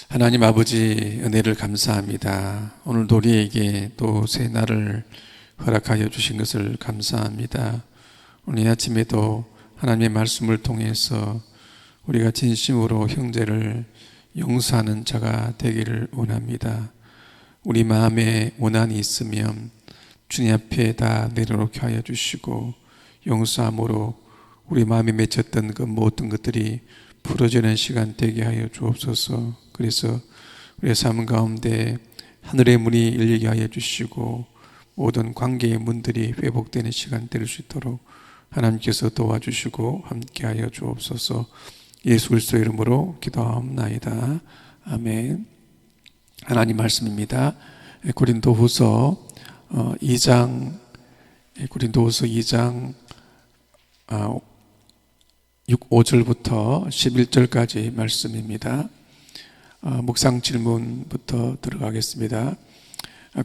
하나님 아버지, 은혜를 감사합니다. 오늘도 우리에게 또 새 날을 허락하여 주신 것을 감사합니다. 오늘 이 아침에도 하나님의 말씀을 통해서 우리가 진심으로 형제를 용서하는 자가 되기를 원합니다. 우리 마음에 원한이 있으면 주님 앞에 다 내려놓게 하여 주시고, 용서함으로 우리 마음에 맺혔던 그 모든 것들이 풀어지는 시간 되게 하여 주옵소서. 그래서 우리의 삶 가운데 하늘의 문이 열리게 하여 주시고, 모든 관계의 문들이 회복되는 시간 될 수 있도록 하나님께서 도와주시고 함께 하여 주옵소서. 예수 그리스도의 이름으로 기도하옵나이다. 아멘. 하나님 말씀입니다. 고린도후서 2장 5절부터 11절까지 말씀입니다. 묵상 질문부터 들어가겠습니다.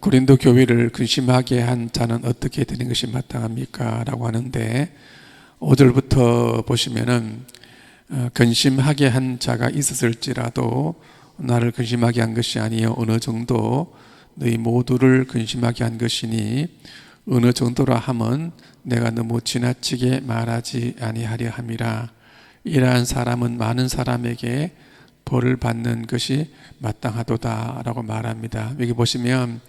고린도 교회를 근심하게 한 자는 어떻게 되는 것이 마땅합니까? 라고 하는데, 5절부터 보시면은 근심하게 한 자가 있었을지라도 나를 근심하게 한 것이 아니요 어느 정도 너희 모두를 근심하게 한 것이니, 어느 정도라 함은 내가 너무 지나치게 말하지 아니하려 함이라. 이러한 사람은 많은 사람에게 벌을 받는 것이 마땅하도다 라고 말합니다. 여기 보시면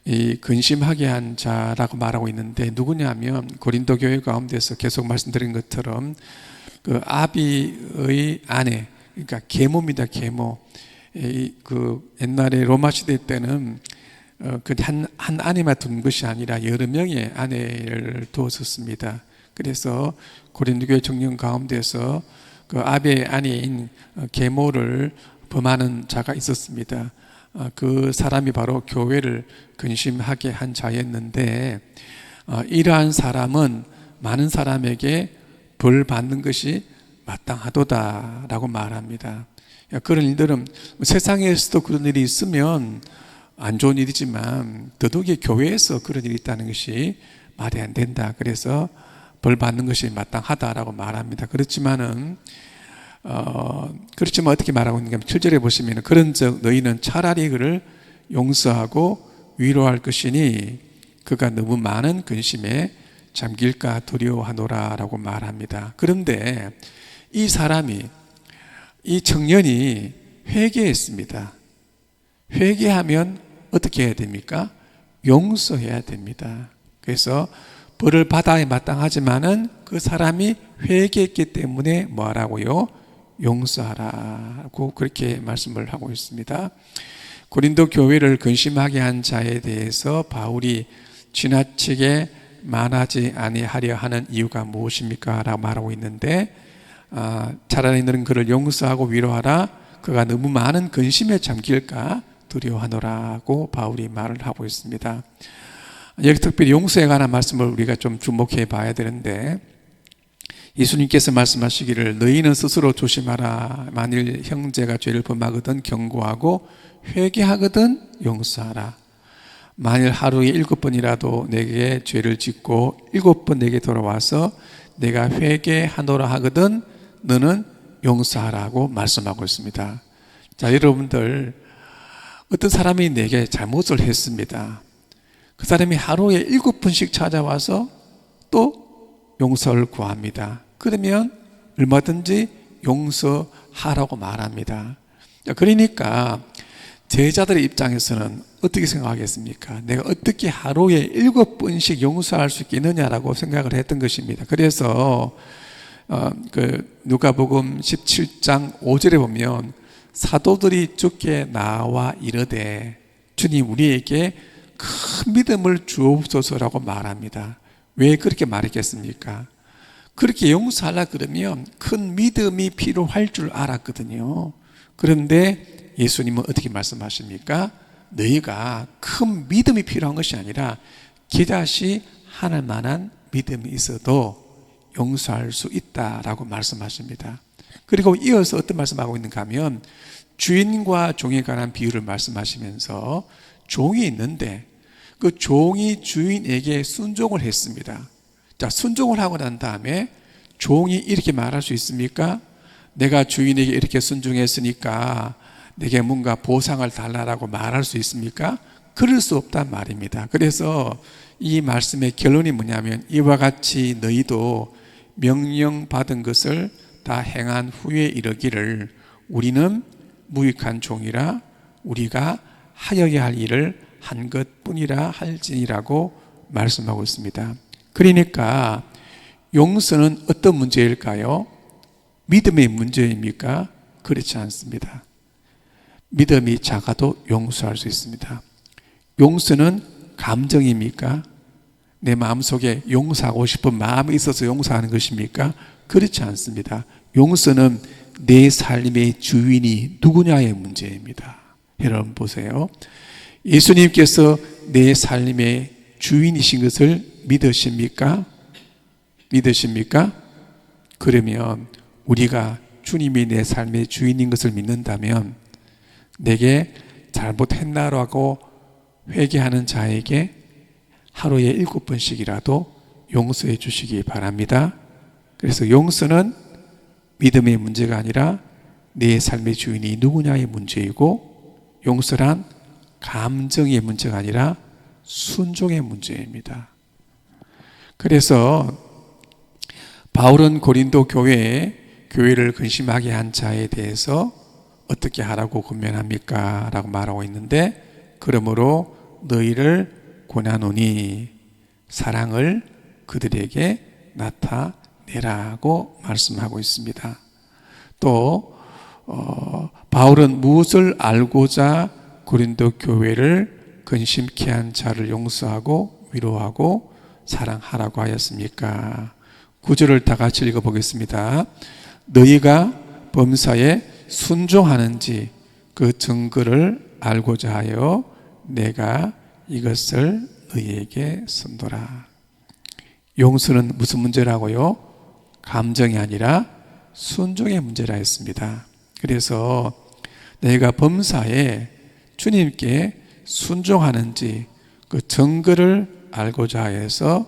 이 근심하게 한 자라고 말하고 있는데, 누구냐면 고린도 교회 가운데서 계속 말씀드린 것처럼 그 아비의 아내, 그러니까 계모입니다. 계모. 그 옛날에 로마 시대 때는 그 한 아내만 둔 것이 아니라 여러 명의 아내를 두었었습니다. 그래서 고린도 교회 청년 가운데서 그 아비의 아내인 계모를 범하는 자가 있었습니다. 그 사람이 바로 교회를 근심하게 한 자였는데, 이러한 사람은 많은 사람에게 벌 받는 것이 마땅하도다 라고 말합니다. 그런 일들은 세상에서도 그런 일이 있으면 안 좋은 일이지만, 더더욱이 교회에서 그런 일이 있다는 것이 말이 안 된다. 그래서 벌 받는 것이 마땅하다라고 말합니다. 그렇지만 어떻게 말하고 있는가 하면 7절에 보시면, 그런즉 너희는 차라리 그를 용서하고 위로할 것이니 그가 너무 많은 근심에 잠길까 두려워하노라 라고 말합니다. 그런데 이 사람이, 이 청년이 회개했습니다. 회개하면 어떻게 해야 됩니까? 용서해야 됩니다. 그래서 벌을 받아야 마땅하지만은 그 사람이 회개했기 때문에 뭐 하라고요? 용서하라고 그렇게 말씀을 하고 있습니다. 고린도 교회를 근심하게 한 자에 대해서 바울이 지나치게 말하지 아니하려 하는 이유가 무엇입니까? 라고 말하고 있는데, 차라리 너는 그를 용서하고 위로하라. 그가 너무 많은 근심에 잠길까 두려워하노라고 바울이 말을 하고 있습니다. 여기 특별히 용서에 관한 말씀을 우리가 좀 주목해 봐야 되는데, 예수님께서 말씀하시기를 너희는 스스로 조심하라. 만일 형제가 죄를 범하거든 경고하고 회개하거든 용서하라. 만일 하루에 7번이라도 내게 죄를 짓고 7번 내게 돌아와서 내가 회개하노라 하거든 너는 용서하라고 말씀하고 있습니다. 자, 여러분들, 어떤 사람이 내게 잘못을 했습니다. 그 사람이 하루에 7번씩 찾아와서 또 용서를 구합니다. 그러면 얼마든지 용서하라고 말합니다. 그러니까 제자들의 입장에서는 어떻게 생각하겠습니까? 내가 어떻게 하루에 7번씩 용서할 수 있겠느냐라고 생각을 했던 것입니다. 그래서 누가복음 17장 5절에 보면 사도들이 주께 나와 이르되 주님 우리에게 큰 믿음을 주옵소서라고 말합니다. 왜 그렇게 말했겠습니까? 그렇게 용서하려 그러면 큰 믿음이 필요할 줄 알았거든요. 그런데 예수님은 어떻게 말씀하십니까? 너희가 큰 믿음이 필요한 것이 아니라 기다시 하늘 만한 믿음이 있어도 용서할 수 있다라고 말씀하십니다. 그리고 이어서 어떤 말씀하고 있는가 하면, 주인과 종에 관한 비유를 말씀하시면서 종이 있는데 그 종이 주인에게 순종을 했습니다. 자, 순종을 하고 난 다음에 종이 이렇게 말할 수 있습니까? 내가 주인에게 이렇게 순종했으니까 내게 뭔가 보상을 달라고 말할 수 있습니까? 그럴 수 없단 말입니다. 그래서 이 말씀의 결론이 뭐냐면 이와 같이 너희도 명령받은 것을 다 행한 후에 이르기를 우리는 무익한 종이라 우리가 하여야 할 일을 한 것뿐이라 할지니라고 말씀하고 있습니다. 그러니까 용서는 어떤 문제일까요? 믿음의 문제입니까? 그렇지 않습니다. 믿음이 작아도 용서할 수 있습니다. 용서는 감정입니까? 내 마음속에 용서하고 싶은 마음이 있어서 용서하는 것입니까? 그렇지 않습니다. 용서는 내 삶의 주인이 누구냐의 문제입니다. 여러분 보세요. 예수님께서 내 삶의 주인이신 것을 믿으십니까? 믿으십니까? 그러면 우리가 주님이 내 삶의 주인인 것을 믿는다면 내게 잘못했나라고 회개하는 자에게 하루에 7번씩이라도 용서해 주시기 바랍니다. 그래서 용서는 믿음의 문제가 아니라 내 삶의 주인이 누구냐의 문제이고 용서란 감정의 문제가 아니라 순종의 문제입니다. 그래서 바울은 고린도 교회를 근심하게 한 자에 대해서 어떻게 하라고 권면합니까? 라고 말하고 있는데 그러므로 너희를 권하노니 사랑을 그들에게 나타내라고 말씀하고 있습니다. 또 바울은 무엇을 알고자 고린도 교회를 근심케 한 자를 용서하고 위로하고 사랑하라고 하였습니까? 9절을 다 같이 읽어보겠습니다. 너희가 범사에 순종하는지 그 증거를 알고자 하여 내가 이것을 너희에게 쓴도라. 용서는 무슨 문제라고요? 감정이 아니라 순종의 문제라 했습니다. 그래서 내가 범사에 주님께 순종하는지 그 증거를 알고자 해서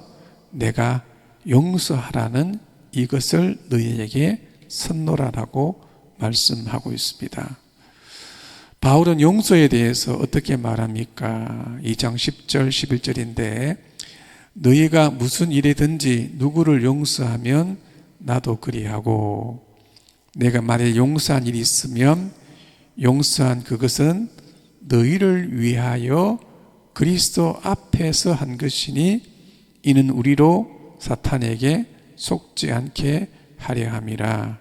내가 용서하라는 이것을 너희에게 선노라라고 말씀하고 있습니다. 바울은 용서에 대해서 어떻게 말합니까? 2장 10절 11절인데 너희가 무슨 일이든지 누구를 용서하면 나도 그리하고 내가 만약에 용서한 일이 있으면 용서한 그것은 너희를 위하여 그리스도 앞에서 한 것이니 이는 우리로 사탄에게 속지 않게 하려 함이라.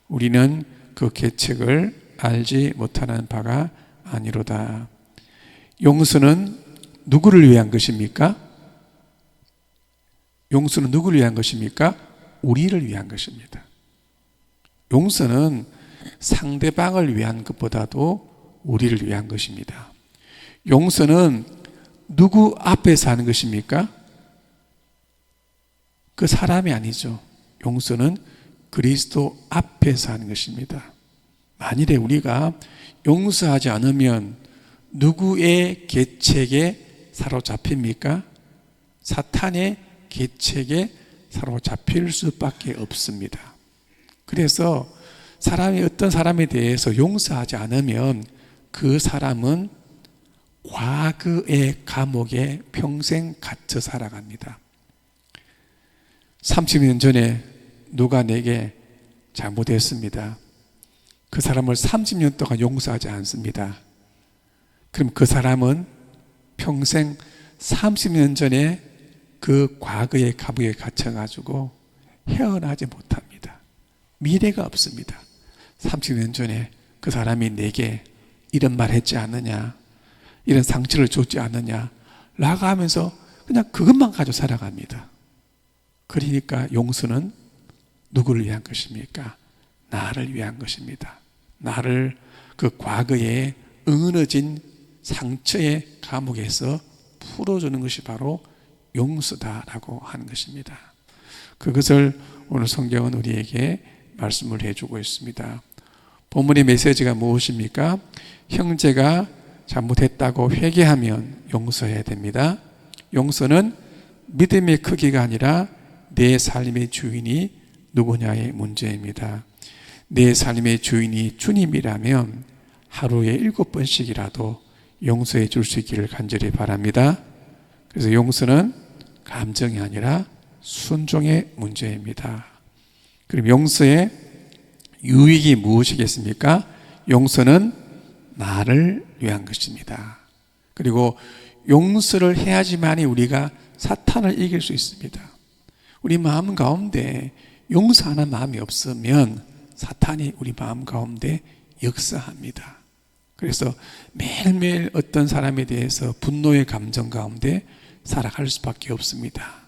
우리는 그 계책을 알지 못하는 바가 아니로다. 용서는 누구를 위한 것입니까? 용서는 누구를 위한 것입니까? 우리를 위한 것입니다. 용서는 상대방을 위한 것보다도 우리를 위한 것입니다. 용서는 누구 앞에서 하는 것입니까? 그 사람이 아니죠. 용서는 그리스도 앞에서 하는 것입니다. 만일에 우리가 용서하지 않으면 누구의 계책에 사로잡힙니까? 사탄의 계책에 사로잡힐 수밖에 없습니다. 그래서 어떤 사람에 대해서 용서하지 않으면 그 사람은 과거의 감옥에 평생 갇혀 살아갑니다. 30년 전에 누가 내게 잘못했습니다. 그 사람을 30년 동안 용서하지 않습니다. 그럼 그 사람은 평생 30년 전에 그 과거의 감옥에 갇혀가지고 헤어나지 못합니다. 미래가 없습니다. 30년 전에 그 사람이 내게 이런 말 했지 않느냐, 이런 상처를 줬지 않느냐 라고 하면서 그냥 그것만 가지고 살아갑니다. 그러니까 용서는 누구를 위한 것입니까? 나를 위한 것입니다. 나를 그 과거에 응어진 상처의 감옥에서 풀어주는 것이 바로 용서다라고 하는 것입니다. 그것을 오늘 성경은 우리에게 말씀을 해주고 있습니다. 본문의 메시지가 무엇입니까? 형제가 잘못했다고 회개하면 용서해야 됩니다. 용서는 믿음의 크기가 아니라 내 삶의 주인이 누구냐의 문제입니다. 내 삶의 주인이 주님이라면 하루에 7번씩이라도 용서해 줄 수 있기를 간절히 바랍니다. 그래서 용서는 감정이 아니라 순종의 문제입니다. 그럼 용서의 유익이 무엇이겠습니까? 용서는 나를 위한 것입니다. 그리고 용서를 해야지만이 우리가 사탄을 이길 수 있습니다. 우리 마음 가운데 용서하는 마음이 없으면 사탄이 우리 마음 가운데 역사합니다. 그래서 매일매일 어떤 사람에 대해서 분노의 감정 가운데 살아갈 수밖에 없습니다.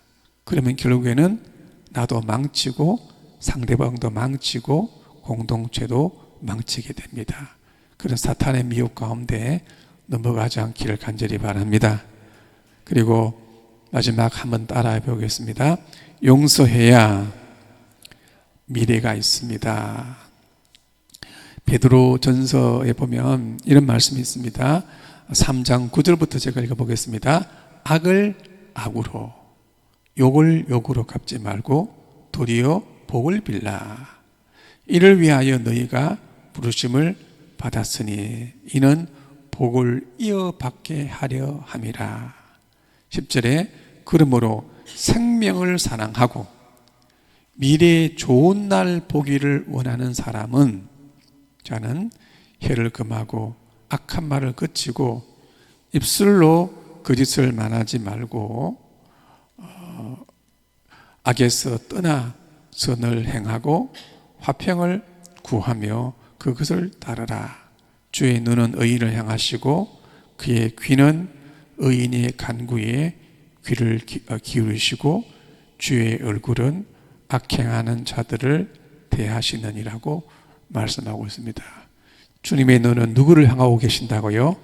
그러면 결국에는 나도 망치고 상대방도 망치고 공동체도 망치게 됩니다. 그런 사탄의 미혹 가운데 넘어가지 않기를 간절히 바랍니다. 그리고 마지막 한번 따라해 보겠습니다. 용서해야 미래가 있습니다. 베드로 전서에 보면 이런 말씀이 있습니다. 3장 9절부터 제가 읽어보겠습니다. 악을 악으로, 욕을 욕으로 갚지 말고 도리어 복을 빌라. 이를 위하여 너희가 부르심을 받았으니 이는 복을 이어받게 하려 함이라. 10절에 그러므로 생명을 사랑하고 미래의 좋은 날 보기를 원하는 사람은 자는 혀를 금하고 악한 말을 그치고 입술로 거짓을 말하지 말고 악에서 떠나 선을 행하고 화평을 구하며 그것을 따르라. 주의 눈은 의인을 향하시고 그의 귀는 의인의 간구에 귀를 기울이시고 주의 얼굴은 악행하는 자들을 대하시느니라고 말씀하고 있습니다. 주님의 눈은 누구를 향하고 계신다고요?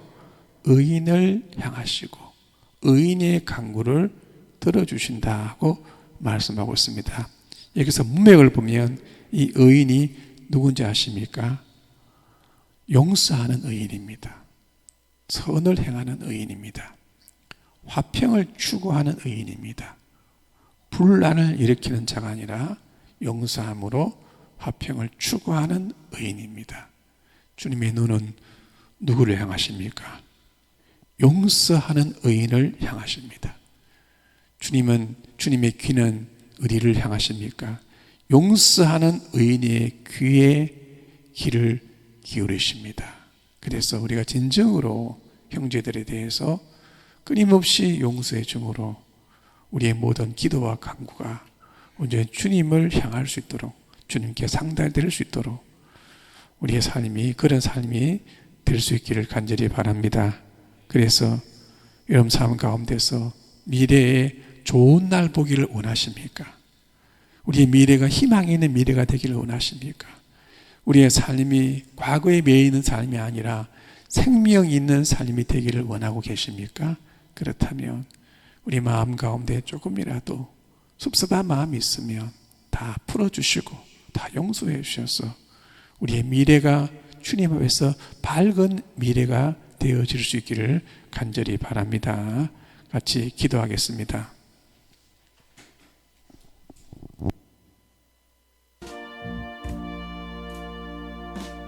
의인을 향하시고 의인의 간구를 들어주신다고 말씀하고 있습니다. 여기서 문맥을 보면 이 의인이 누군지 아십니까? 용서하는 의인입니다. 선을 행하는 의인입니다. 화평을 추구하는 의인입니다. 분란을 일으키는 자가 아니라 용서함으로 화평을 추구하는 의인입니다. 주님의 눈은 누구를 향하십니까? 용서하는 의인을 향하십니다. 주님의 귀는 어디를 향하십니까? 용서하는 의인의 귀에 귀를 기울이십니다. 그래서 우리가 진정으로 형제들에 대해서 끊임없이 용서해 줌으로 우리의 모든 기도와 간구가 온전히 주님을 향할 수 있도록, 주님께 상달될 수 있도록 우리의 삶이 그런 삶이 될 수 있기를 간절히 바랍니다. 그래서 여러분 삶 가운데서 미래에 좋은 날 보기를 원하십니까? 우리의 미래가 희망이 있는 미래가 되기를 원하십니까? 우리의 삶이 과거에 매여 있는 삶이 아니라 생명이 있는 삶이 되기를 원하고 계십니까? 그렇다면 우리 마음 가운데 조금이라도 섭섭한 마음이 있으면 다 풀어주시고 다 용서해 주셔서 우리의 미래가 주님 앞에서 밝은 미래가 되어질 수 있기를 간절히 바랍니다. 같이 기도하겠습니다.